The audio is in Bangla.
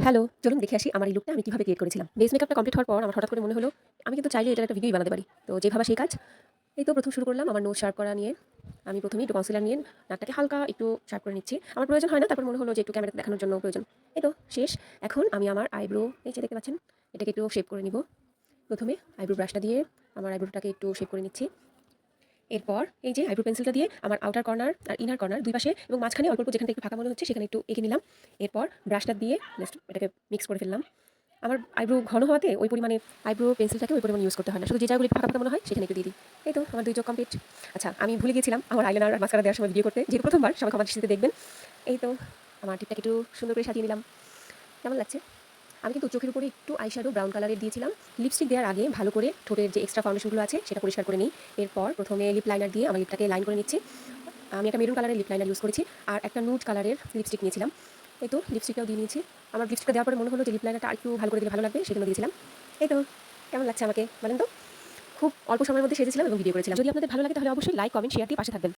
হ্যালো, চলুন দেখে আসি আমার এই লুকটা আমি কিভাবে ক্রিয়েট করেছিলাম। বেস মেকআপটা কমপ্লিট হওয়ার পর আমার হঠাৎ করে মনে হলো, আমি কিন্তু চাইলে এটার একটা ভিডিওই বানাতে পারি। তো যে ভাবা সেই কাজ। এই তো ১ম শুরু করলাম আমার নোজ শার্প করা নিয়ে। আমি ১ম এই একটু কনসিলার নিয়ে নাকটাকে হালকা একটু শার্প করে নিচ্ছি। আমার প্রয়োজন হয় না, তারপর মনে হলো যে একটু ক্যামেরাতে দেখানোর জন্য প্রয়োজন। এই তো শেষ। এখন আমি আমার আইব্রো এই যে দেখতে পাচ্ছেন, এটাকে একটু শেপ করে নিব। ১ম এ আইব্রো ব্রাশটা দিয়ে আমার আইব্রোটাকে একটু শেপ করে নিচ্ছি। এরপর এই যে আইব্রো পেন্সিলটা দিয়ে আমার আউটার কর্নার আর ইনার কর্নার ২ পাশে এবং মাঝখানে অল্প যেখানে একটু ফাঁকা মনে হচ্ছে সেখানে একটু এঁকে নিলাম। এরপর ব্রাশটা দিয়ে জাস্ট এটাকে মিক্স করে ফেললাম। আমার আইব্রো ঘন হওয়াতে ওই পরিমাণে আইব্রো পেন্সিলটাকে ওই পরিমাণে ইউজ করতে হয় না। শুধু যে জায়গাগুলো একটু ফাঁকা ফাঁকা মনে হয় সেখানে একটু দিয়ে দিই। এই তো আমার ২ চোখ কমপ্লিট। আচ্ছা, আমি ভুলে গিয়েছিলাম আমার আইলাইনার আর মাস্কারা দেওয়ার সময় ভিডিও করতে। যেহেতু ১ম বার সবাই ক্ষমা দৃষ্টিতে দেখবেন। এই তো আমার টিপটাকে একটু সুন্দর করে সাজিয়ে নিলাম। কেমন লাগছে? আমি কিন্তু চোখের উপরে একটু আইশ্যাডো ব্রাউন কালারের দিয়েছিলাম। লিপস্টিক দেওয়ার আগে ভালো করে ঠোঁটের যে এক্সট্রা ফাউন্ডেশনগুলো আছে সেটা পরিষ্কার করে নিই। এরপর ১ম এ লিপ লাইনার দিয়ে আমার লিপটাকে লাইন করে নিচ্ছি। আমি একটা মেরুন কালারের লিপ লাইনার ইউজ করেছি আর একটা নুড কালারের লিপস্টিক নিয়েছিলাম। এই তো লিপস্টিকটাও দিয়ে নিয়েছি। আমার লিপস্টিকটা দেওয়ার পরে মনে হলো যে লিপ লাইনারটা আরেকটু ভালো করে দিলে ভালো লাগবে, সেজন্য দিয়েছিলাম। এই তো কেমন লাগছে আমাকে বলেন তো? খুব অল্প সময়ের মধ্যে সেজেছিলাম এবং ভিডিও করেছিলাম। যদি আপনাদের ভালো লাগে তাহলে অবশ্যই লাইক, কমেন্ট, শেয়ার দিয়ে পাশে থাকবেন।